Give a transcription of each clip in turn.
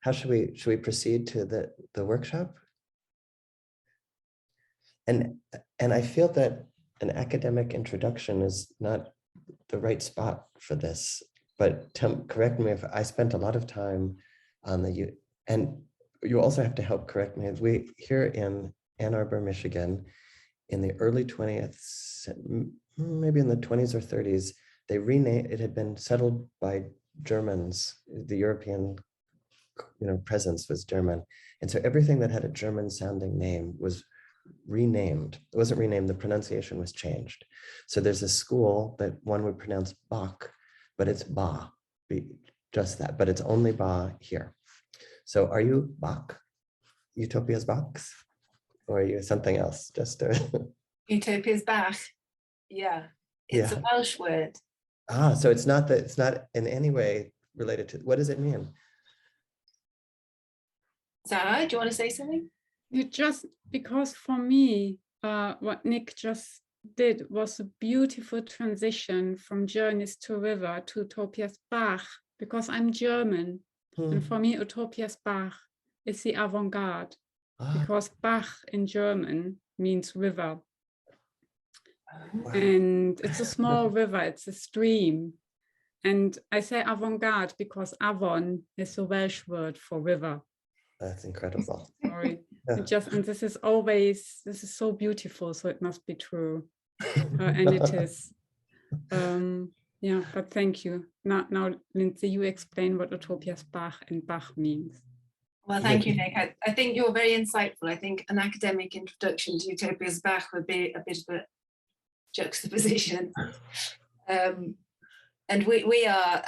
how should we proceed to the workshop? And I feel that an academic introduction is not the right spot for this, but correct me if I spent a lot of time on and you also have to help correct me. We here in Ann Arbor, Michigan, in the early 20th, maybe in the 20s or 30s, they renamed, it had been settled by Germans. The European, presence was German. And so everything that had a German sounding name was renamed. It wasn't renamed, the pronunciation was changed. So there's a school that one would pronounce Bach, but it's Ba, just that, but it's only Ba here. So are you Bach, Utopias Bachs, or are you something else? Just Utopias Bach, yeah, it's a Welsh word. So it's not in any way related to, what does it mean? Sarah, do you want to say something? Because for me, what Nick just did was a beautiful transition from Journeys to River to Utopias Bach, because I'm German. And for me, Utopias Bach is the avant-garde, because Bach in German means river. Wow. And it's a small river, it's a stream. And I say avant-garde because Avon is a Welsh word for river. That's incredible. Sorry. Yeah. And this is so beautiful, so it must be true. And it is. Yeah, but thank you. Now, Lindsay, you explain what Utopias Bach and Bach means. Well, thank you, Nick. I think you're very insightful. I think an academic introduction to Utopias Bach would be a bit of a juxtaposition. And we are,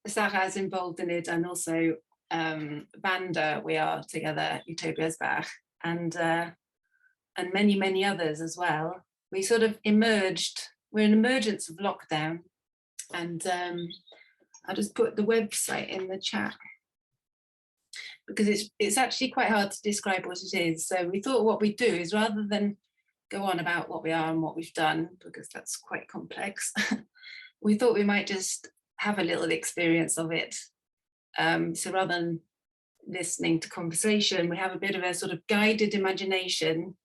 Sarah is involved in it, and also Vanda, we are together, Utopias Bach, and many, many others as well. We sort of emerged, we're in emergence of lockdown, and I'll just put the website in the chat, because it's actually quite hard to describe what it is. So we thought what we'd do is, rather than go on about what we are and what we've done, because that's quite complex, we thought we might just have a little experience of it. So rather than listening to conversation, we have a bit of a sort of guided imagination,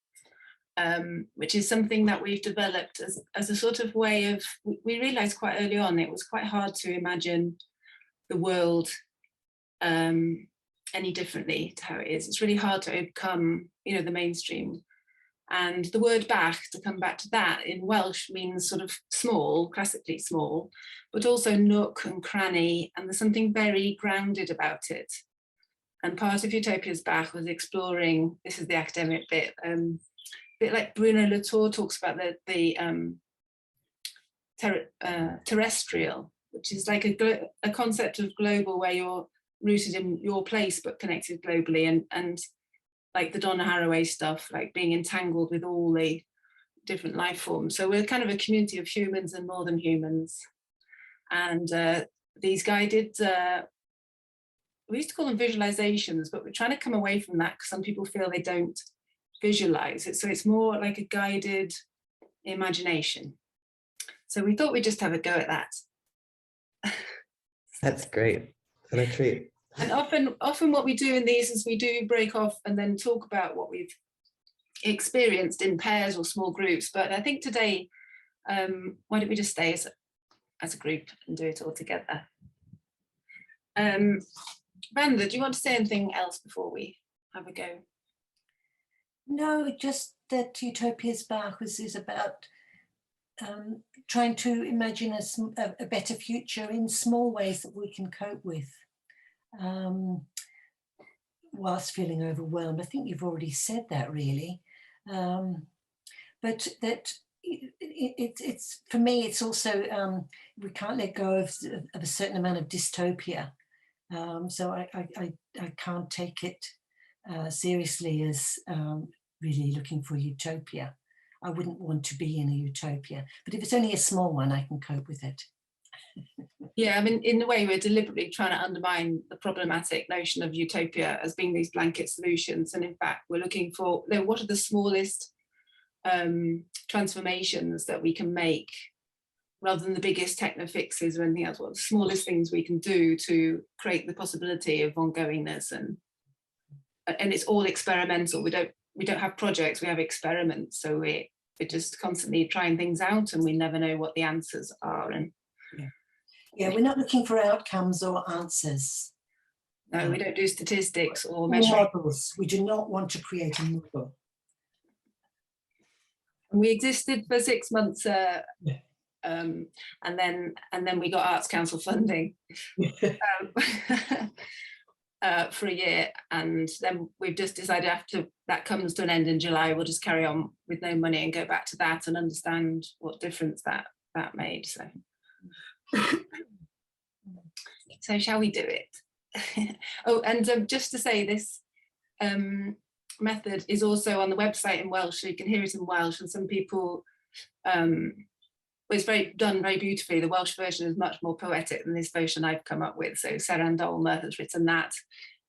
which is something that we've developed as a sort of way of, we realized quite early on, it was quite hard to imagine the world any differently to how it is. It's really hard to overcome, the mainstream. And the word Bach, to come back to that, in Welsh means sort of small, classically small, but also nook and cranny, and there's something very grounded about it. And part of Utopias Bach was exploring, this is the academic bit, a bit like Bruno Latour talks about the terrestrial, which is like a concept of global, where you're rooted in your place but connected globally, and like the Donna Haraway stuff, like being entangled with all the different life forms. So we're kind of a community of humans and more than humans. And these guided, we used to call them visualizations, but we're trying to come away from that because some people feel they don't visualize it. So it's more like a guided imagination. So we thought we'd just have a go at that. That's great. What a treat. And often what we do in these is we do break off and then talk about what we've experienced in pairs or small groups. But I think today, why don't we just stay as a group and do it all together? Vanda, do you want to say anything else before we have a go? No, just that Utopias Bach is about trying to imagine a better future in small ways that we can cope with. Whilst feeling overwhelmed. I think you've already said that, really, but that it's for me, it's also we can't let go of a certain amount of dystopia, so I can't take it seriously as really looking for utopia. I wouldn't want to be in a utopia, but if it's only a small one, I can cope with it. Yeah, in a way, we're deliberately trying to undermine the problematic notion of utopia as being these blanket solutions. And in fact, we're looking for, what are the smallest transformations that we can make rather than the biggest techno fixes or anything else, what are the smallest things we can do to create the possibility of ongoingness? And it's all experimental. We don't have projects, we have experiments. So we're just constantly trying things out, and we never know what the answers are. And yeah, we're not looking for outcomes or answers. No, we don't do statistics or measuring. Models. We do not want to create a model. We existed for 6 months, and then we got Arts Council funding for a year, and then we've just decided after that comes to an end in July, we'll just carry on with no money and go back to that and understand what difference that made. So, so shall we do it? Oh, and just to say, this method is also on the website in Welsh, so you can hear it in Welsh, and some people, it's done very beautifully. The Welsh version is much more poetic than this version I've come up with. So Sarah Dolma has written that,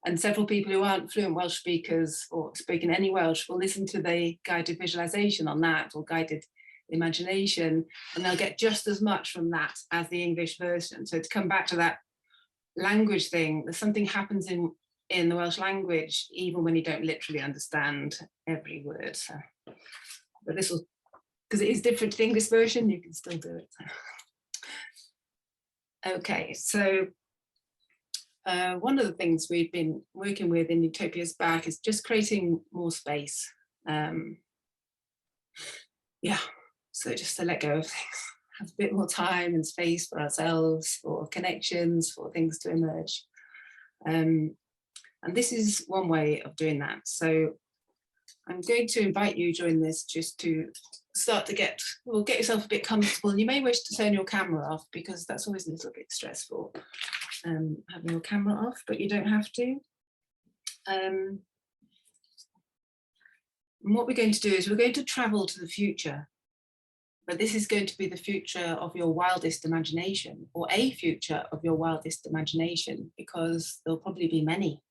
and several people who aren't fluent Welsh speakers or speaking any Welsh will listen to the guided visualization on that, or guided imagination, and they'll get just as much from that as the English version. So to come back to that language thing, there's something happens in the Welsh language even when you don't literally understand every word. So, but this will, because it is different to the English version, you can still do it. Okay, so one of the things we've been working with in Utopias Bach is just creating more space. Yeah, so just to let go of things, have a bit more time and space for ourselves, for connections, for things to emerge. And this is one way of doing that. So I'm going to invite you during this just to start to get yourself a bit comfortable. You may wish to turn your camera off, because that's always a little bit stressful, having your camera off, but you don't have to. And what we're going to do is we're going to travel to the future. But this is going to be the future of your wildest imagination, or a future of your wildest imagination, because there'll probably be many.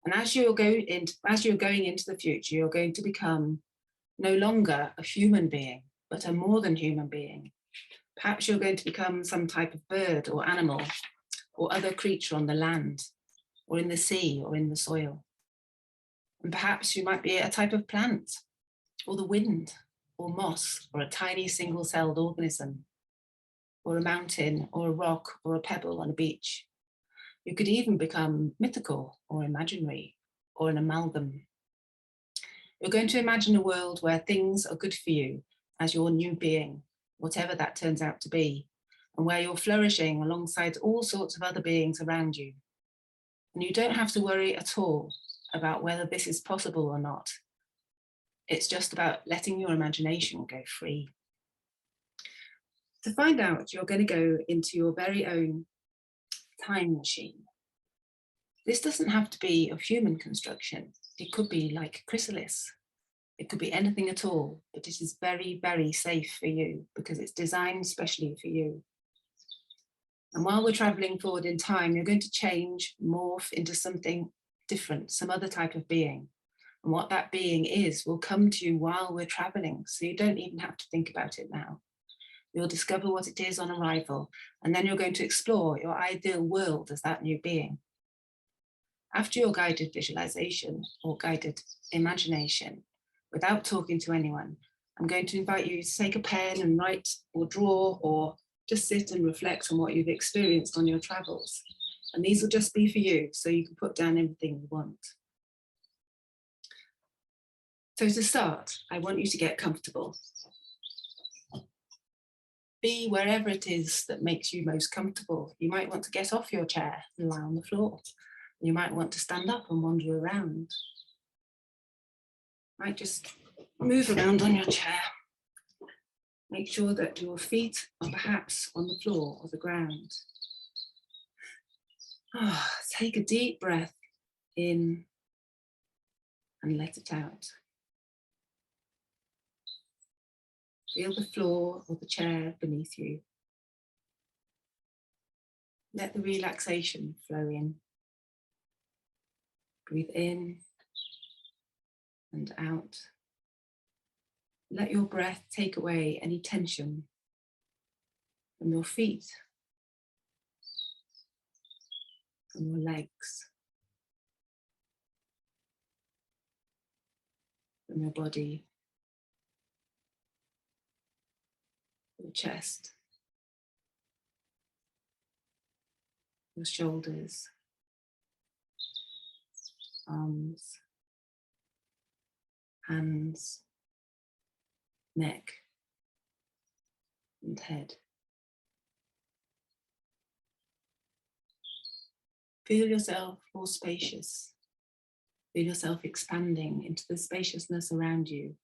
And as you're going into the future, you're going to become no longer a human being, but a more than human being. Perhaps you're going to become some type of bird or animal or other creature on the land, or in the sea, or in the soil. And perhaps you might be a type of plant, or the wind, or moss, or a tiny single-celled organism, or a mountain, or a rock, or a pebble on a beach. You could even become mythical, or imaginary, or an amalgam. You're going to imagine a world where things are good for you as your new being, whatever that turns out to be, and where you're flourishing alongside all sorts of other beings around you. And you don't have to worry at all about whether this is possible or not. It's just about letting your imagination go free. To find out, you're going to go into your very own time machine. This doesn't have to be of human construction. It could be like a chrysalis. It could be anything at all, but it is very, very safe for you because it's designed specially for you. And while we're traveling forward in time, you're going to change, morph into something different, some other type of being. And what that being is will come to you while we're traveling, so you don't even have to think about it now. You'll discover what it is on arrival, and then you're going to explore your ideal world as that new being. After your guided visualization or guided imagination, without talking to anyone, I'm going to invite you to take a pen and write or draw, or just sit and reflect on what you've experienced on your travels. And these will just be for you, so you can put down everything you want. So to start, I want you to get comfortable. Be wherever it is that makes you most comfortable. You might want to get off your chair and lie on the floor. You might want to stand up and wander around. You might just move around on your chair. Make sure that your feet are perhaps on the floor or the ground. Take a deep breath in and let it out. Feel the floor or the chair beneath you. Let the relaxation flow in. Breathe in and out. Let your breath take away any tension from your feet, from your legs, from your body, your chest, your shoulders, arms, hands, neck, and head. Feel yourself more spacious. Feel yourself expanding into the spaciousness around you.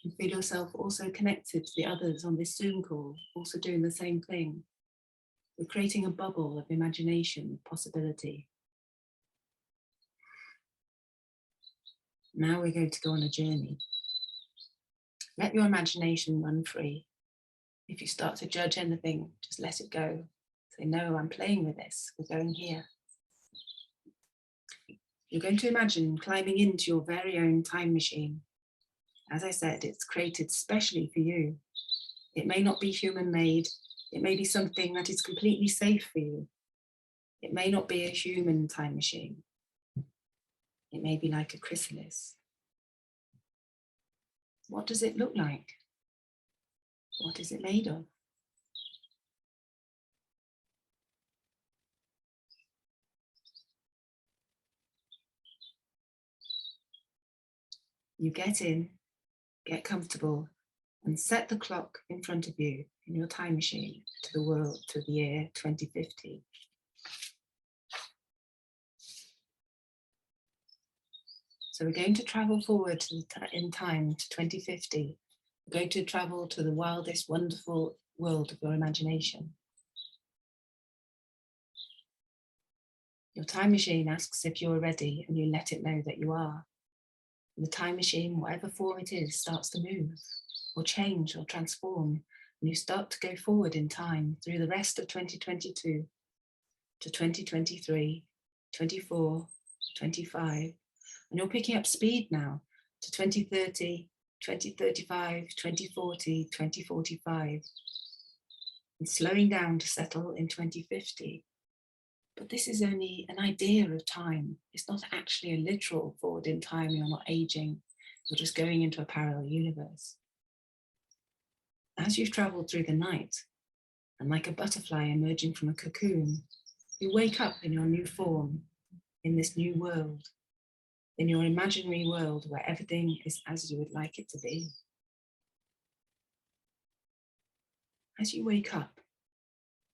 And feel yourself also connected to the others on this Zoom call, also doing the same thing. We're creating a bubble of imagination, possibility. Now we're going to go on a journey. Let your imagination run free. If you start to judge anything, just let it go. Say, no, I'm playing with this. We're going here. You're going to imagine climbing into your very own time machine. As I said, it's created specially for you. It may not be human-made. It may be something that is completely safe for you. It may not be a human time machine. It may be like a chrysalis. What does it look like? What is it made of? You get in, get comfortable, and set the clock in front of you in your time machine to the world, to the year 2050. So we're going to travel forward in time to 2050. We're going to travel to the wildest, wonderful world of your imagination. Your time machine asks if you're ready, and you let it know that you are. And the time machine, whatever form it is, starts to move or change or transform, and you start to go forward in time through the rest of 2022 to 2023, 24, 25. And you're picking up speed now to 2030, 2035, 2040, 2045, and slowing down to settle in 2050. But this is only an idea of time. It's not actually a literal forward in time. You're not aging. You're just going into a parallel universe. As you've traveled through the night, and like a butterfly emerging from a cocoon, you wake up in your new form, in this new world, in your imaginary world where everything is as you would like it to be. As you wake up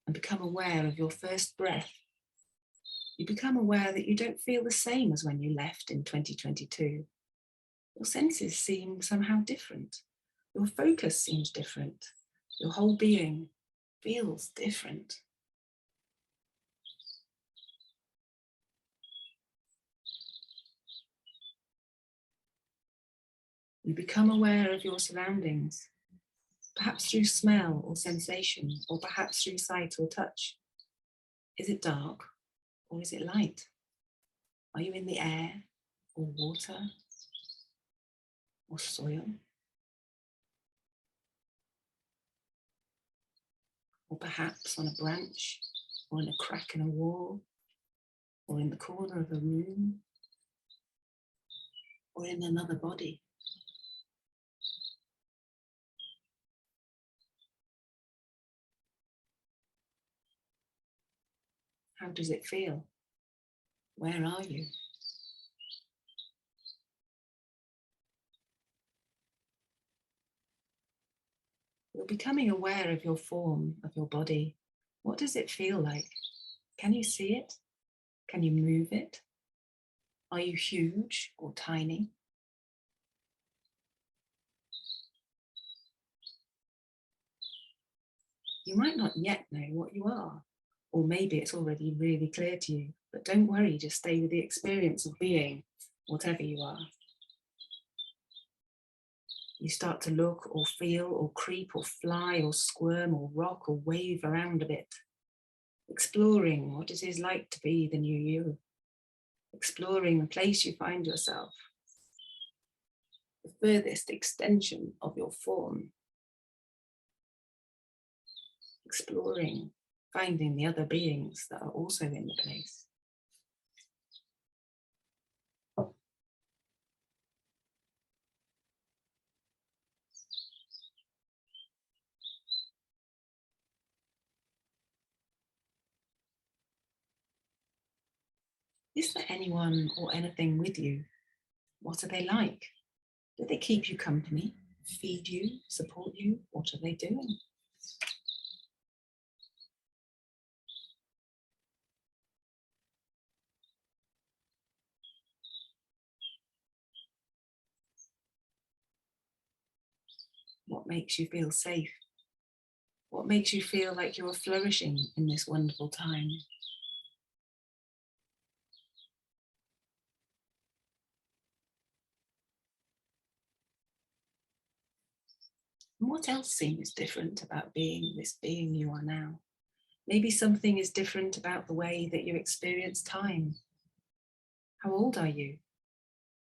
and become aware of your first breath, you become aware that you don't feel the same as when you left in 2022. Your senses seem somehow different. Your focus seems different. Your whole being feels different. You become aware of your surroundings, perhaps through smell or sensation, or perhaps through sight or touch. Is it dark or is it light? Are you in the air or water or soil? Or perhaps on a branch, or in a crack in a wall, or in the corner of a room, or in another body. How does it feel? Where are you? You're becoming aware of your form, of your body. What does it feel like? Can you see it? Can you move it? Are you huge or tiny? You might not yet know what you are, or maybe it's already really clear to you, but don't worry, just stay with the experience of being whatever you are. You start to look or feel or creep or fly or squirm or rock or wave around a bit, exploring what it is like to be the new you, exploring the place you find yourself, the furthest extension of your form. exploring, finding the other beings that are also in the place. Is there anyone or anything with you? What are they like? Do they keep you company, feed you, support you? What are they doing? What makes you feel safe? What makes you feel like you're flourishing in this wonderful time? And what else seems different about being this being you are now? Maybe something is different about the way that you experience time. How old are you?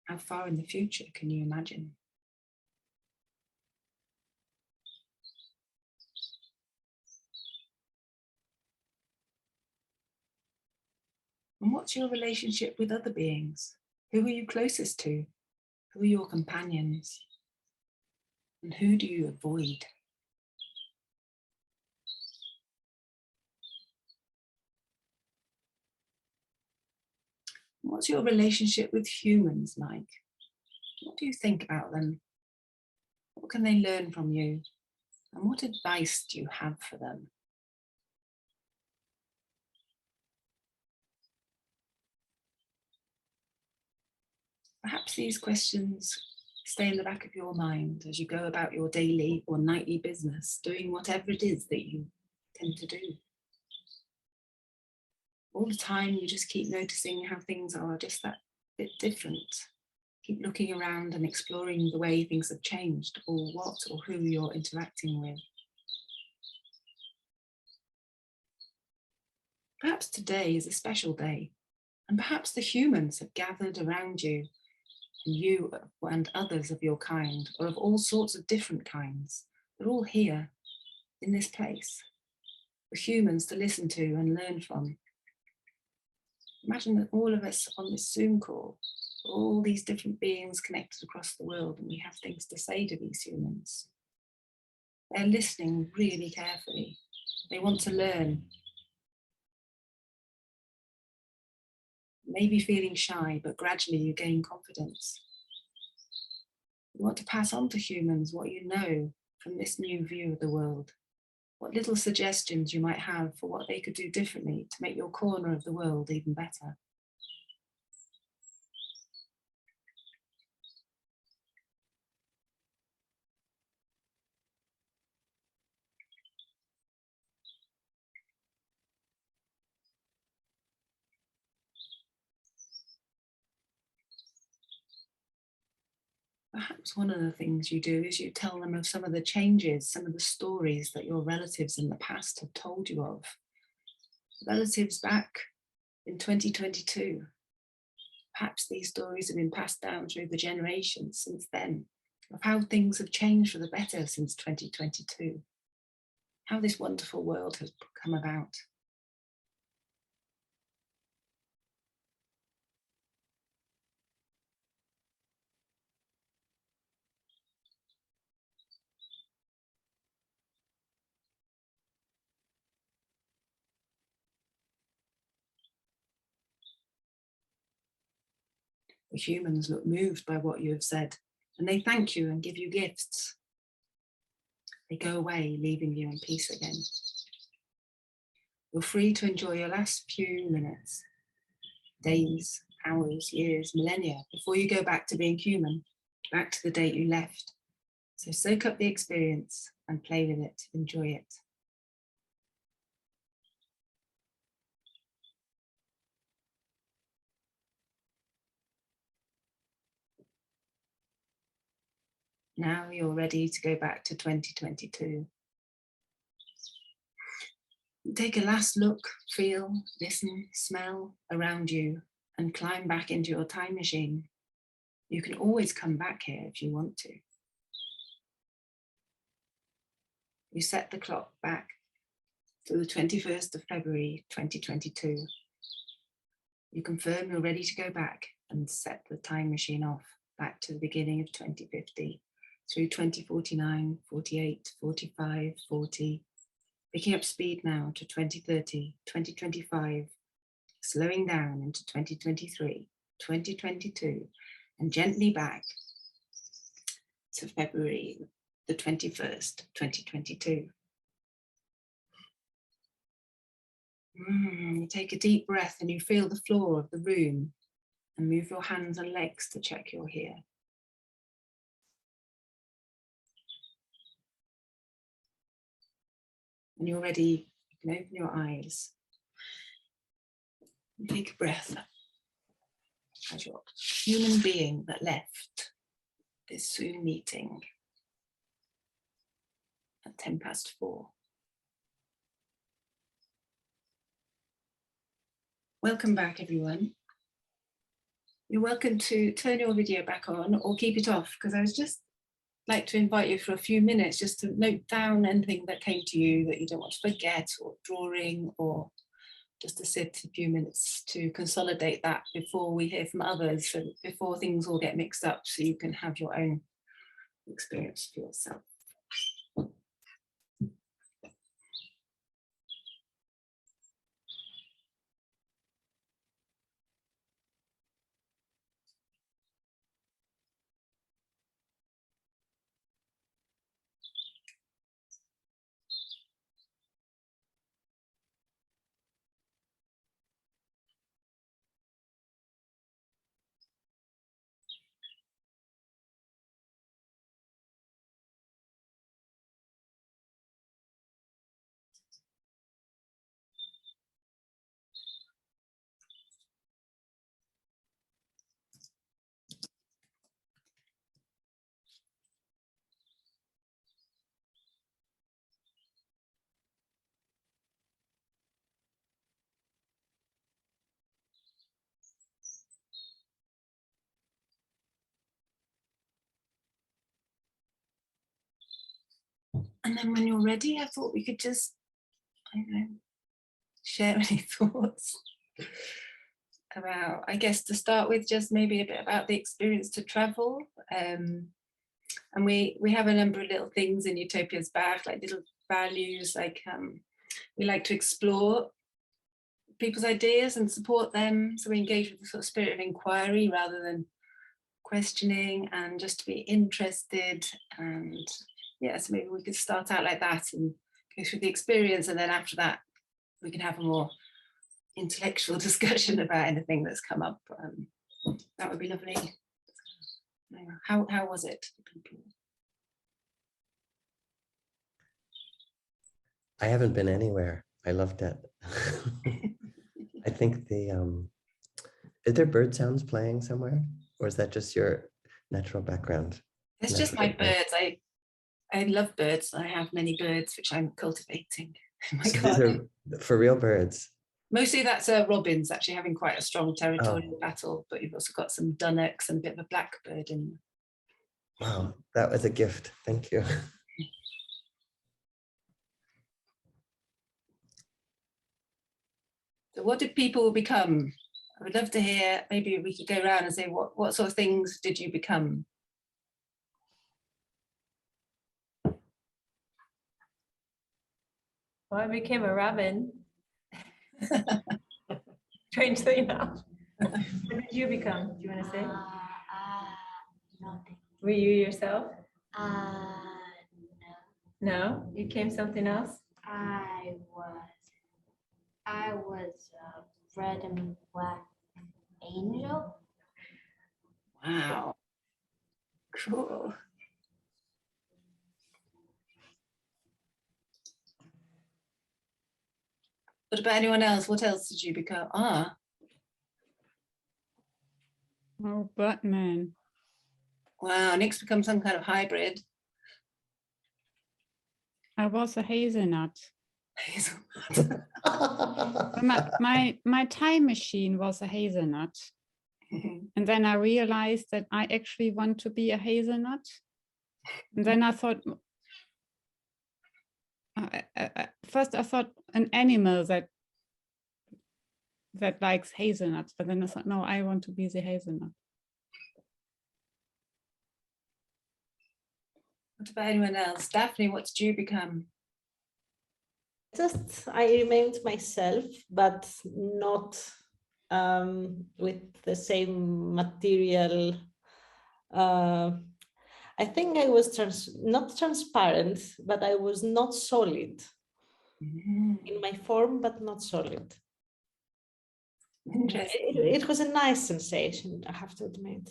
How far in the future can you imagine? And what's your relationship with other beings? Who are you closest to? Who are your companions? And who do you avoid? What's your relationship with humans like? What do you think about them? What can they learn from you? And what advice do you have for them? Perhaps these questions stay in the back of your mind as you go about your daily or nightly business, doing whatever it is that you tend to do. All the time, you just keep noticing how things are just that bit different. Keep looking around and exploring the way things have changed, or what or who you're interacting with. Perhaps today is a special day, and perhaps the humans have gathered around you, and you and others of your kind, or of all sorts of different kinds. They're all here in this place for humans to listen to and learn from. Imagine that all of us on this Zoom call, all these different beings connected across the world, and we have things to say to these humans. They're listening really carefully. They want to learn. Maybe feeling shy, but gradually you gain confidence. You want to pass on to humans what you know from this new view of the world. What little suggestions you might have for what they could do differently to make your corner of the world even better. Perhaps one of the things you do is you tell them of some of the changes, some of the stories that your relatives in the past have told you of. Relatives back in 2022. Perhaps these stories have been passed down through the generations since then, of how things have changed for the better since 2022. How this wonderful world has come about. The humans look moved by what you have said, and they thank you and give you gifts. They go away, leaving you in peace again. You're free to enjoy your last few minutes, days, hours, years, millennia, before you go back to being human, back to the date you left. So soak up the experience and play with it, enjoy it. Now you're ready to go back to 2022. Take a last look, feel, listen, smell around you and climb back into your time machine. You can always come back here if you want to. You set the clock back to the 21st of February 2022. You confirm you're ready to go back and set the time machine off back to the beginning of 2050 through 2049, 48, 45, 40, picking up speed now to 2030, 2025, slowing down into 2023, 2022, and gently back to February the 21st, 2022. You take a deep breath and you feel the floor of the room and move your hands and legs to check you're here. When you're ready, you can open your eyes and take a breath as your human being that left this Zoom meeting at 4:10. Welcome back, everyone. You're welcome to turn your video back on or keep it off, because I was just like to invite you for a few minutes just to note down anything that came to you that you don't want to forget, or drawing, or just to sit a few minutes to consolidate that before we hear from others, so before things all get mixed up, so you can have your own experience for yourself. And then when you're ready, I thought we could just, I don't know, share any thoughts about, I guess to start with, just maybe a bit about the experience to travel. And we have a number of little things in Utopias Bach, like little values, like we like to explore people's ideas and support them. So we engage with the sort of spirit of inquiry rather than questioning, and just to be interested. And yeah, so maybe we could start out like that and go through the experience, and then after that we can have a more intellectual discussion about anything that's come up. That would be lovely. How was it for people? I haven't been anywhere. I loved it. I think is there bird sounds playing somewhere, or is that just your natural background? It's just my birds. I love birds. I have many birds which I'm cultivating in my So garden. these are for real birds. Mostly that's robins actually having quite a strong territorial battle, but you've also got some dunnocks and a bit of a blackbird in there. Wow, that was a gift. Thank you. So what did people become? I would love to hear, maybe we could go around and say, what sort of things did you become? Well, I became a robin. Strangely enough. What did you become? Do you want to say? Nothing. Were you yourself? No. No? You became something else? I was a red and black angel. Wow. Cool. What about anyone else? What else did you become? Oh, Batman. Wow, Nick's become some kind of hybrid. I was a hazelnut. My time machine was a hazelnut. And then I realized that I actually want to be a hazelnut. And then I thought, first I thought an animal that likes hazelnuts, but then I thought, no, I want to be the hazelnut. What about anyone else? Daphne, what did you become? Just I remained myself, but not with the same material. I think I was not transparent, but I was not solid in my form, but not solid. Interesting. It was a nice sensation, I have to admit,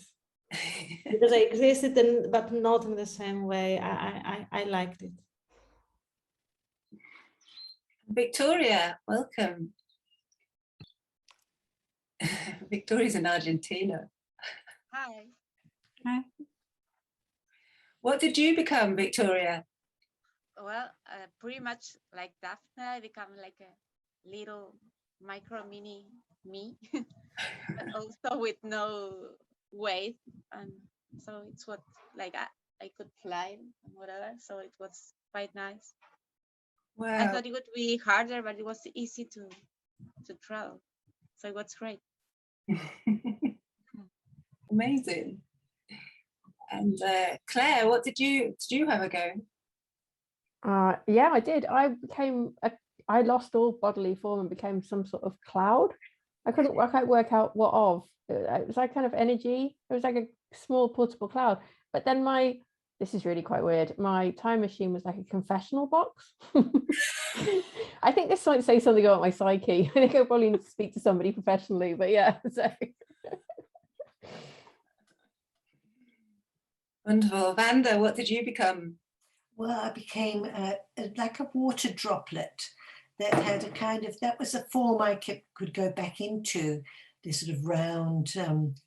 because I existed, but not in the same way. I liked it. Victoria, welcome. Victoria's in Argentina. Hi. Hi. What did you become, Victoria? Well, pretty much like Daphne, I become like a little micro mini me, but also with no weight, and so it's what like I could fly and whatever. So it was quite nice. Wow. I thought it would be harder, but it was easy to travel. So it was great. Amazing. And Claire, what did you have a go? Yeah, I did. I lost all bodily form and became some sort of cloud. I couldn't work out what of. It was like kind of energy. It was like a small portable cloud. But then this is really quite weird. My time machine was like a confessional box. I think this might say something about my psyche. I think I probably need to speak to somebody professionally, but yeah. So. Wonderful. Vanda, what did you become? Well, I became like a water droplet that had a kind of, that was a form I could go back into, this sort of round,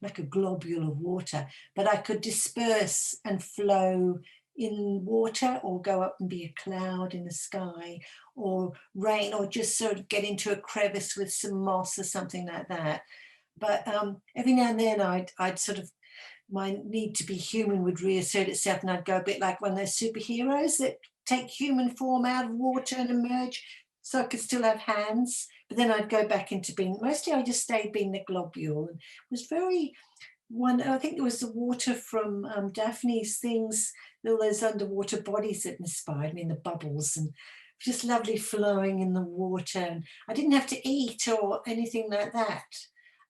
like a globule of water, but I could disperse and flow in water or go up and be a cloud in the sky or rain or just sort of get into a crevice with some moss or something like that. But every now and then I'd sort of, my need to be human would reassert itself and I'd go a bit like one of those superheroes that take human form out of water and emerge so I could still have hands. But then I'd go back into being, mostly I just stayed being the globule. And it was I think it was the water from Daphne's things, all those underwater bodies that inspired me, and the bubbles, and just lovely flowing in the water. And I didn't have to eat or anything like that.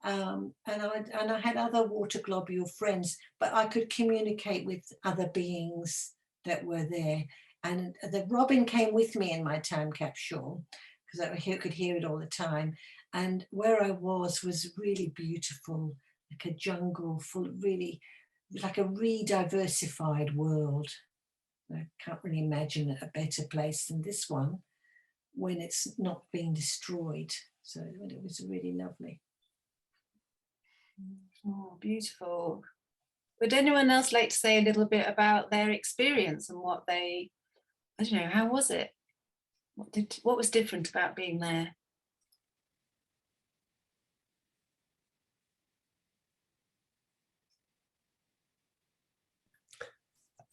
And I had other water globule friends, but I could communicate with other beings that were there. And the robin came with me in my time capsule because I could hear it all the time. And where I was really beautiful, like a jungle full of really, like a re-diversified world. I can't really imagine a better place than this one when it's not being destroyed. So it was really lovely. Oh, beautiful. Would anyone else like to say a little bit about their experience and what they, I don't know, how was it? What was different about being there?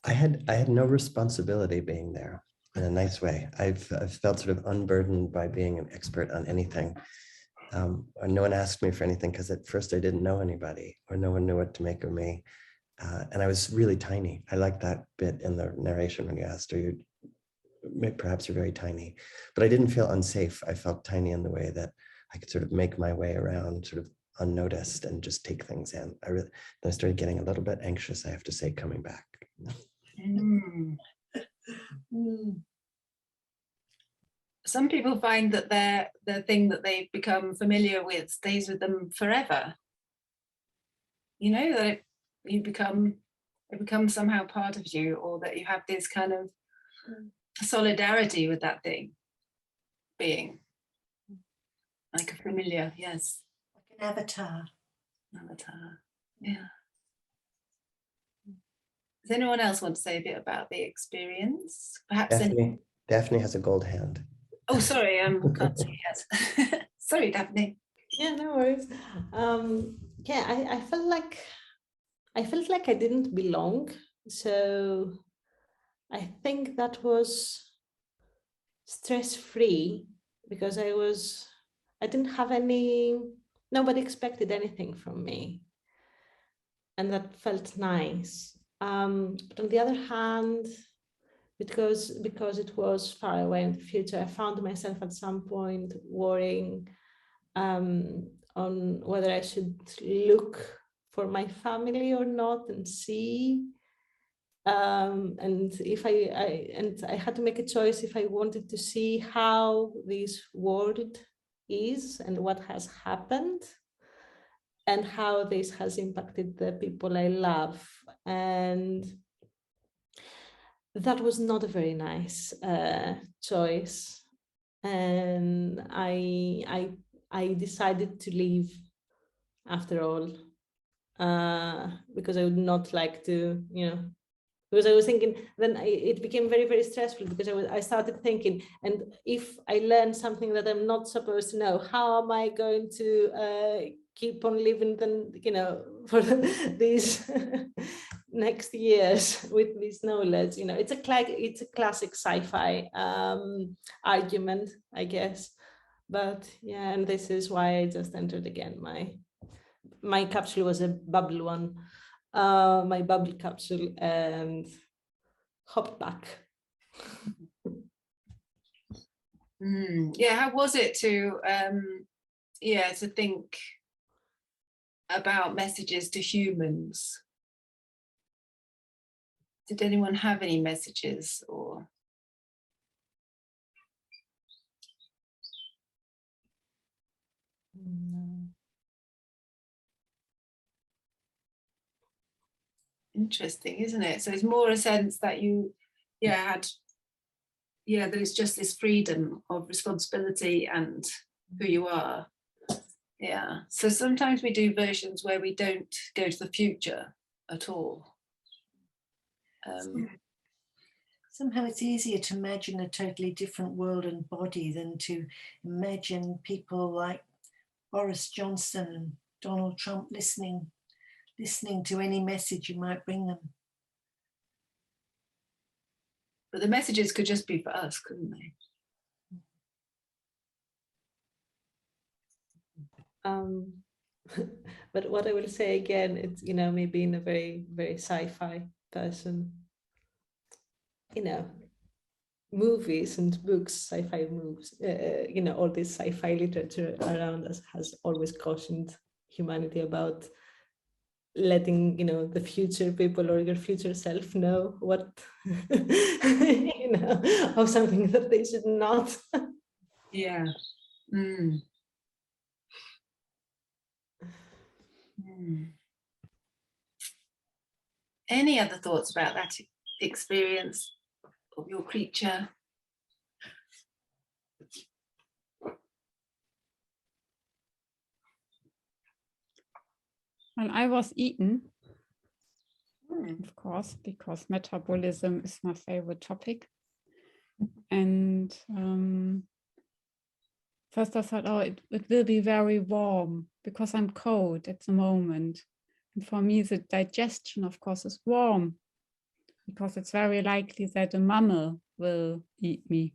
I had no responsibility being there in a nice way. I've felt sort of unburdened by being an expert on anything. Or no one asked me for anything because at first I didn't know anybody or no one knew what to make of me. And I was really tiny. I like that bit in the narration when you asked, perhaps you're very tiny, but I didn't feel unsafe. I felt tiny in the way that I could sort of make my way around sort of unnoticed and just take things in. Then I started getting a little bit anxious, I have to say, coming back. Some people find that the thing that they've become familiar with stays with them forever. You know, that it becomes somehow part of you, or that you have this kind of solidarity with that thing being like a familiar, yes. Like an avatar. Yeah. Does anyone else want to say a bit about the experience? Perhaps Daphne has a gold hand. Oh, sorry, can't see yet. Sorry, Daphne. Yeah, no worries. Yeah, I felt like I didn't belong. So I think that was stress-free because I didn't have nobody expected anything from me. And that felt nice. But on the other hand, because it was far away in the future, I found myself at some point worrying on whether I should look for my family or not and see. And if I had to make a choice if I wanted to see how this world is and what has happened and how this has impacted the people I love. And that was not a very nice choice. And I decided to leave after all, because I would not like to, because I was thinking, then it became very, very stressful because I started thinking, and if I learn something that I'm not supposed to know, how am I going to keep on living then, for these next years with this knowledge? It's a classic sci-fi argument, I guess. But yeah, and this is why I just entered again. My capsule was a bubble one. My bubble capsule, and hop back. Yeah, how was it to think about messages to humans? Did anyone have any messages or? Interesting, isn't it? So it's more a sense that you that it's just this freedom of responsibility and who you are. Yeah, so sometimes we do versions where we don't go to the future at all. Somehow it's easier to imagine a totally different world and body than to imagine people like Boris Johnson and Donald Trump listening to any message you might bring them. But the messages could just be for us, couldn't they? But what I will say again, it's, me being a very, very sci-fi person, movies and books, sci-fi movies, all this sci-fi literature around us has always cautioned humanity about letting the future people or your future self know what of something that they should not. Yeah. Any other thoughts about that experience of your creature? Well, I was eaten, of course, because metabolism is my favorite topic. And first I thought, oh, it will be very warm because I'm cold at the moment. And for me, the digestion, of course, is warm because it's very likely that a mammal will eat me.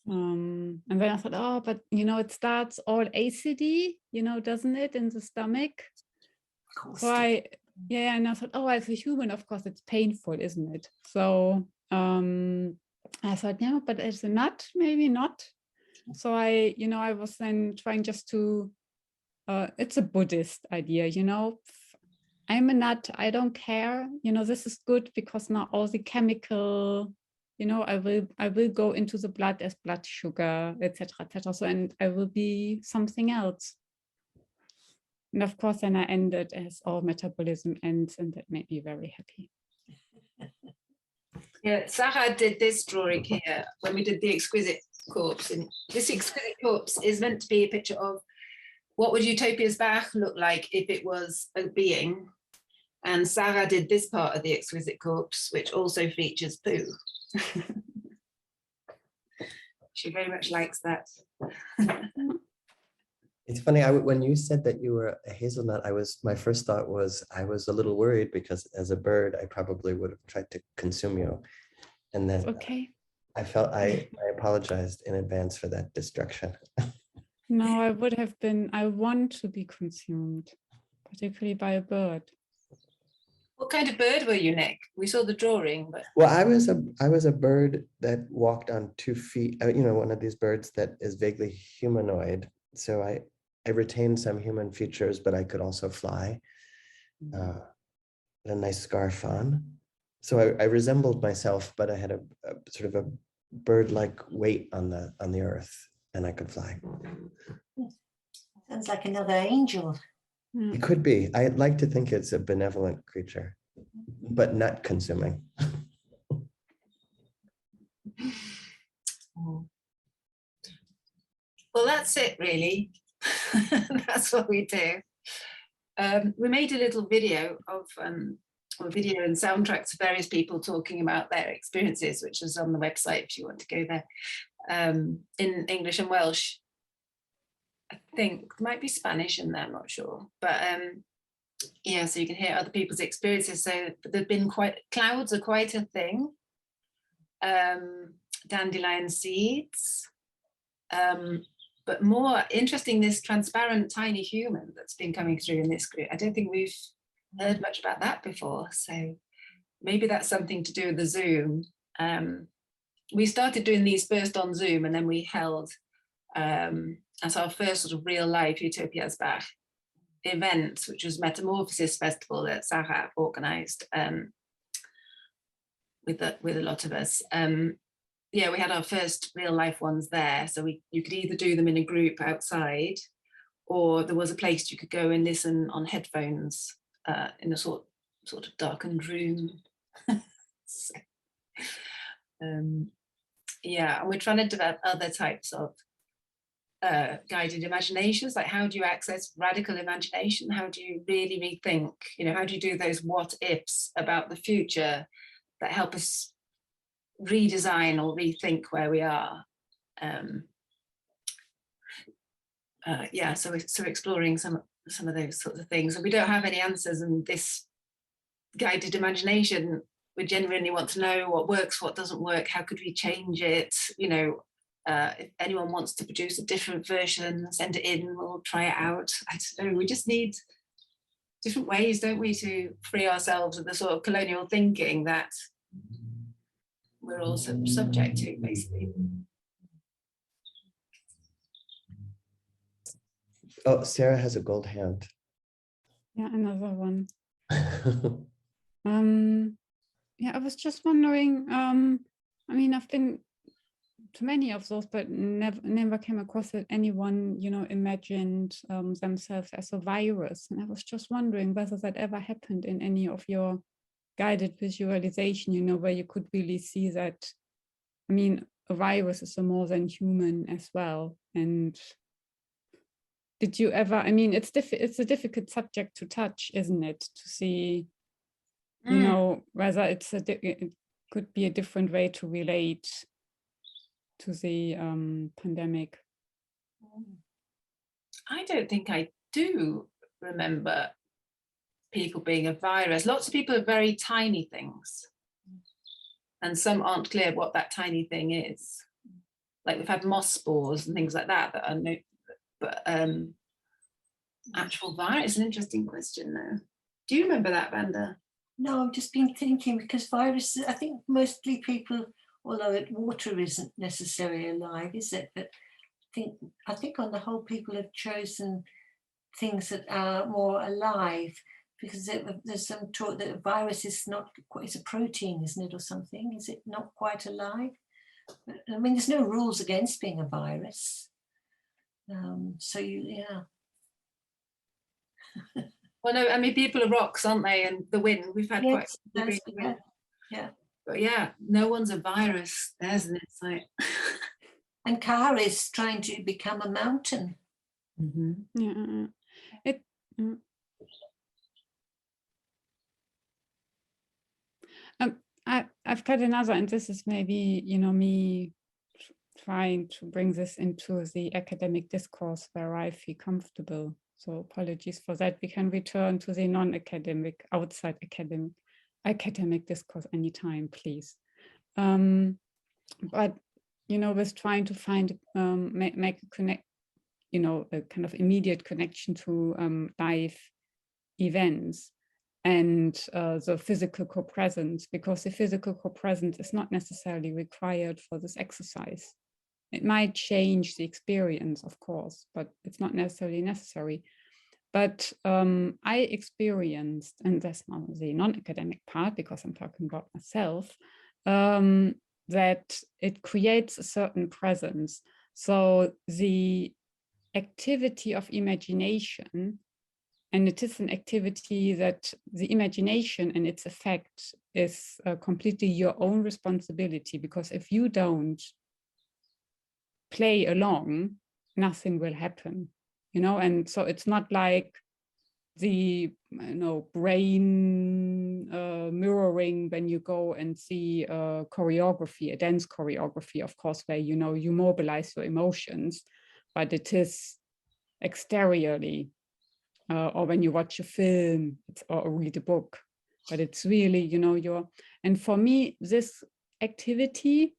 And then I thought, oh, but it starts all acidy, doesn't it, in the stomach? So and I thought, oh, as a human, of course, it's painful, isn't it? So I thought, no, but as a nut, maybe not. So I was then trying just to, it's a Buddhist idea, I'm a nut, I don't care, this is good because now all the chemical, I will go into the blood as blood sugar, etc., etc. So, and I will be something else. And of course, then I ended as all metabolism ends, and that made me very happy. Yeah, Sarah did this drawing here when we did the exquisite corpse. And this exquisite corpse is meant to be a picture of what would Utopias Bach look like if it was a being. And Sarah did this part of the exquisite corpse, which also features poo. She very much likes that. It's funny, when you said that you were a hazelnut, my first thought was I was a little worried because as a bird, I probably would have tried to consume you. And then Okay. I apologized in advance for that destruction. No, I want to be consumed, particularly by a bird. What kind of bird were you, Nick? We saw the drawing, but Well, I was a bird that walked on 2 feet, one of these birds that is vaguely humanoid. So I retained some human features, but I could also fly. A nice scarf on. So I resembled myself, but I had a sort of a bird-like weight on the earth, and I could fly. Sounds like another angel. It could be. I'd like to think it's a benevolent creature, but not consuming. well, that's it really. That's what we do. We made a little video of video and soundtracks of various people talking about their experiences, which is on the website if you want to go there, in English and Welsh. I think there might be Spanish in there, I'm not sure, but yeah, so you can hear other people's experiences. So there've been clouds are quite a thing. Dandelion seeds, but more interesting, this transparent tiny human that's been coming through in this group. I don't think we've heard much about that before, so maybe that's something to do with the Zoom. We started doing these first on Zoom, and then we held as our first sort of real life Utopias Bach event, which was Metamorphosis Festival that Sarah organised with a lot of us. Yeah, we had our first real life ones there, so you could either do them in a group outside, or there was a place you could go and listen on headphones in a sort of darkened room. So, yeah, and we're trying to develop other types of guided imaginations, like how do you access radical imagination? How do you really rethink, how do you do those what ifs about the future that help us redesign or rethink where we are? Yeah, so we're exploring some of those sorts of things, and we don't have any answers in this guided imagination. We genuinely want to know what works, what doesn't work, how could we change it? If anyone wants to produce a different version, send it in, we'll try it out. I don't know, we just need different ways, don't we, to free ourselves of the sort of colonial thinking that we're all subject to, basically. Oh, Sarah has a gold hand. Yeah, another one. Yeah, I was just wondering, I mean, I've been to many of those, but never came across that anyone, imagined themselves as a virus. And I was just wondering whether that ever happened in any of your guided visualization, where you could really see that, I mean, a virus is a more than human as well. And did you ever, I mean, it's a difficult subject to touch, isn't it? To see, whether it could be a different way to relate to the pandemic. I don't think I do remember people being a virus. Lots of people are very tiny things, and some aren't clear what that tiny thing is. Like we've had moss spores and things like that are no, but actual virus is an interesting question though. Do you remember that, Vanda? No, I've just been thinking, because viruses, I think mostly people, although water isn't necessarily alive, is it? But I think on the whole, people have chosen things that are more alive, because there's some talk that a virus is not quite, it's a protein, isn't it, or something? Is it not quite alive? But, I mean, there's no rules against being a virus. So yeah. Well, no, I mean, people are rocks, aren't they? And the wind, we've had quite a big wind. Yeah. But yeah, no one's a virus. There's an insight. And Kara is trying to become a mountain. Mm-hmm. Yeah. I've got another, and this is maybe, me trying to bring this into the academic discourse where I feel comfortable. So apologies for that. We can return to the non-academic, outside academic discourse anytime, please. but was trying to find make a connect, a kind of immediate connection to live events and the physical co-presence, because the physical co-presence is not necessarily required for this exercise. It might change the experience, of course, but it's not necessarily necessary. But I experienced, and that's now the non-academic part because I'm talking about myself, that it creates a certain presence. So the activity of imagination, and it is an activity that the imagination and its effect is completely your own responsibility, because if you don't play along, nothing will happen, and so it's not like the brain mirroring when you go and see choreography, a dance choreography, of course, where you mobilize your emotions, but it is exteriorly, or when you watch a film or read a book, but it's really and for me this activity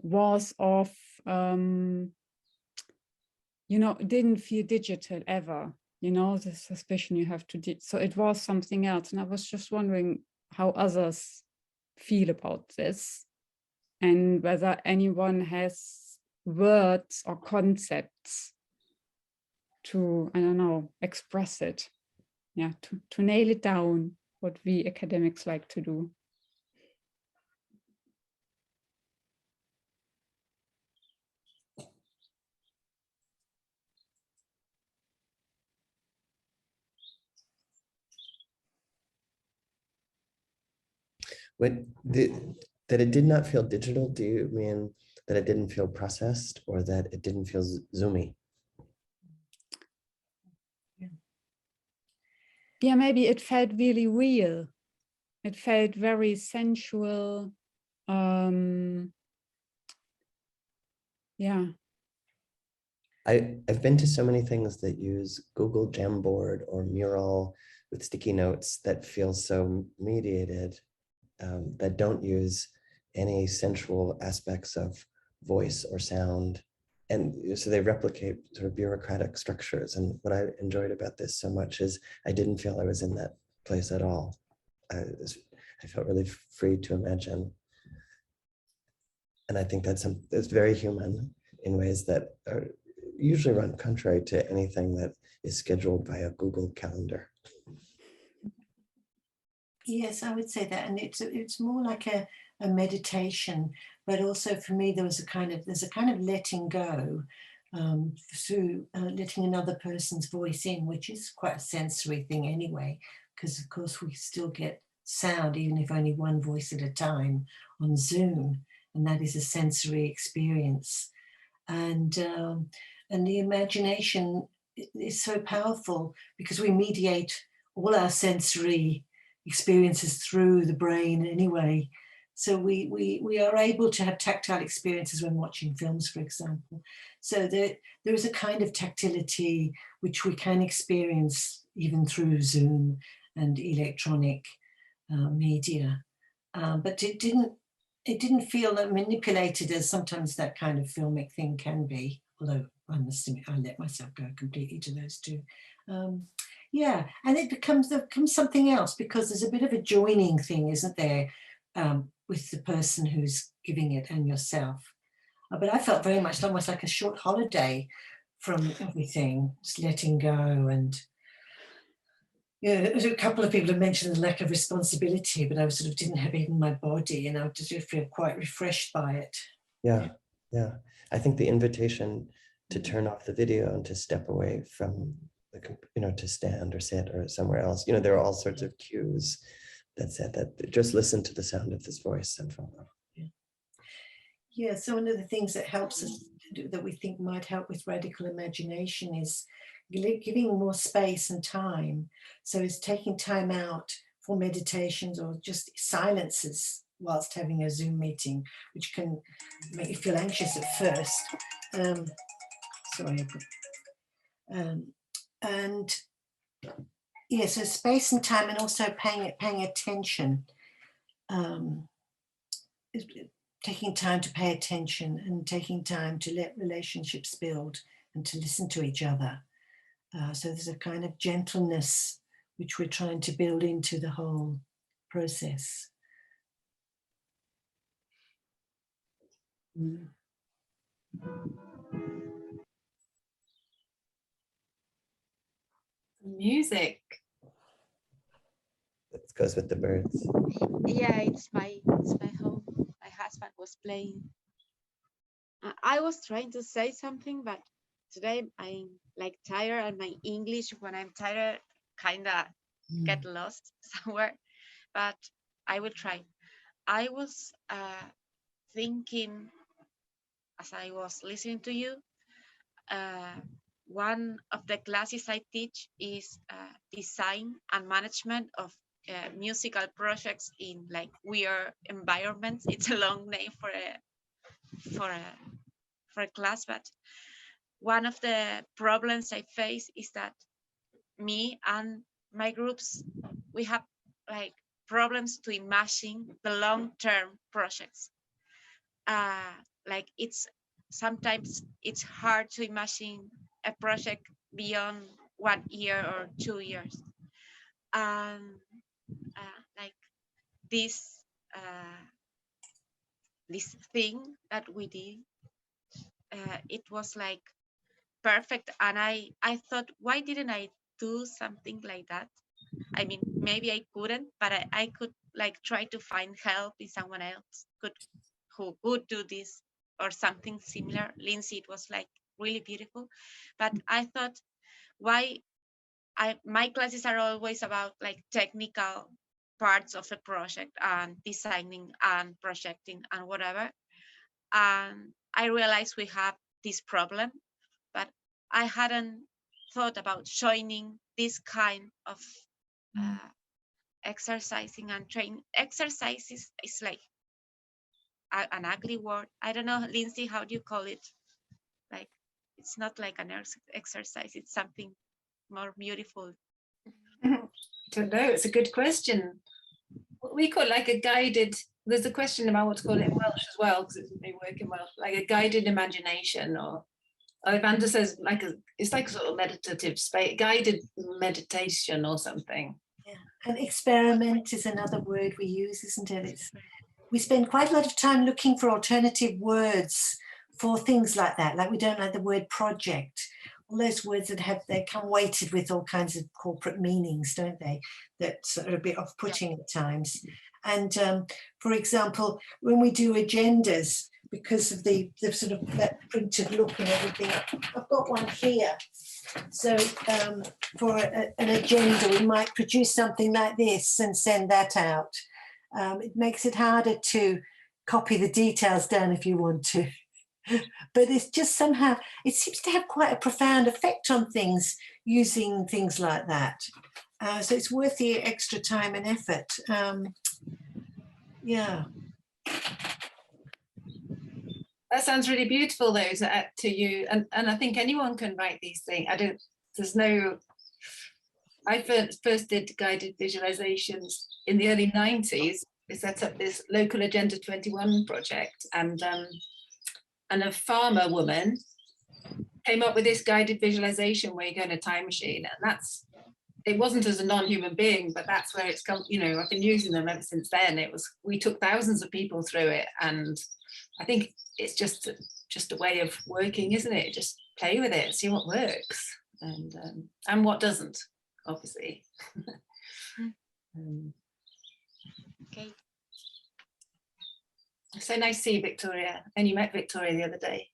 was of didn't feel digital ever, the suspicion you have to so it was something else. And I was just wondering how others feel about this, and whether anyone has words or concepts to, I don't know, express it, to nail it down, what we academics like to do. That it did not feel digital, do you mean that it didn't feel processed, or that it didn't feel zoomy? Yeah, maybe it felt really real. It felt very sensual. Yeah. I've been to so many things that use Google Jamboard or Mural with sticky notes that feel so mediated, that don't use any sensual aspects of voice or sound. And so they replicate sort of bureaucratic structures. And what I enjoyed about this so much is I didn't feel I was in that place at all. I felt really free to imagine. And I think that's very human in ways that are usually run contrary to anything that is scheduled by a Google Calendar. Yes, I would say that, and it's more like a meditation, but also for me there's a kind of letting go through letting another person's voice in, which is quite a sensory thing anyway, because of course we still get sound even if only one voice at a time on Zoom, and that is a sensory experience. And the imagination is so powerful because we mediate all our sensory experiences through the brain anyway. So we are able to have tactile experiences when watching films, for example. So there is a kind of tactility which we can experience even through Zoom and electronic media. But it didn't feel manipulated as sometimes that kind of filmic thing can be, although I must admit I let myself go completely to those two. Yeah, and it becomes something else because there's a bit of a joining thing, isn't there, with the person who's giving it and yourself. But I felt very much almost like a short holiday from everything, just letting go. And a couple of people have mentioned the lack of responsibility, but I sort of didn't have it in my body, and I just feel quite refreshed by it. Yeah. I think the invitation to turn off the video and to step away from to stand or sit or somewhere else. There are all sorts of cues that said that just listen to the sound of this voice and follow. Yeah, so one of the things that helps us, that we think might help with radical imagination, is giving more space and time. So it's taking time out for meditations or just silences whilst having a Zoom meeting, which can make you feel anxious at first. And yeah, so space and time, and also paying attention. taking time to pay attention and taking time to let relationships build and to listen to each other. So there's a kind of gentleness which we're trying to build into the whole process. Mm. Music. It goes with the birds. Yeah, it's my home. My husband was playing. I was trying to say something, but today I'm like tired, and my English, when I'm tired, kind of get lost somewhere. But I will try. I was thinking as I was listening to you. One of the classes I teach is design and management of musical projects in like weird environments. It's a long name for a class, but one of the problems I face is that me and my groups, we have like problems to imagine the long-term projects. Like sometimes it's hard to imagine a project beyond 1 year or 2 years. And like this thing that we did, it was like perfect. And I thought, why didn't I do something like that? I mean, maybe I couldn't, but I could like try to find help in someone else who could do this or something similar. Lindsay, it was like really beautiful. But I thought, why my classes are always about like technical parts of a project and designing and projecting and whatever. And I realized we have this problem, but I hadn't thought about joining this kind of exercising and training. Exercises is like an ugly word. I don't know, Lindsay, how do you call it? Like, it's not like an exercise, it's something more beautiful. I don't know, it's a good question. We call it like a guided, there's a question about what to call it in Welsh as well, because they work in Welsh, like a guided imagination, or Evander says like it's like a sort of meditative space, guided meditation or something. Yeah, and experiment is another word we use, isn't it? We spend quite a lot of time looking for alternative words for things like that. Like we don't like the word project. All those words that they come weighted with all kinds of corporate meanings, don't they? That are a bit off-putting at times. And for example, when we do agendas, because of the sort of that printed look and everything, I've got one here. So for an agenda, we might produce something like this and send that out. It makes it harder to copy the details down if you want to. But it's just somehow, it seems to have quite a profound effect on things using things like that. So it's worth the extra time and effort. Yeah. That sounds really beautiful, though, to you. And I think anyone can write these things. I first did guided visualizations in the early 90s. We set up this local Agenda 21 project, and a farmer woman came up with this guided visualization where you go in a time machine, and it wasn't as a non-human being, but that's where it's come. You know, I've been using them ever since then. We took thousands of people through it, and I think it's just a way of working, isn't it? Just play with it, see what works, and what doesn't, obviously. Okay. So nice to see you, Victoria. And you met Victoria the other day.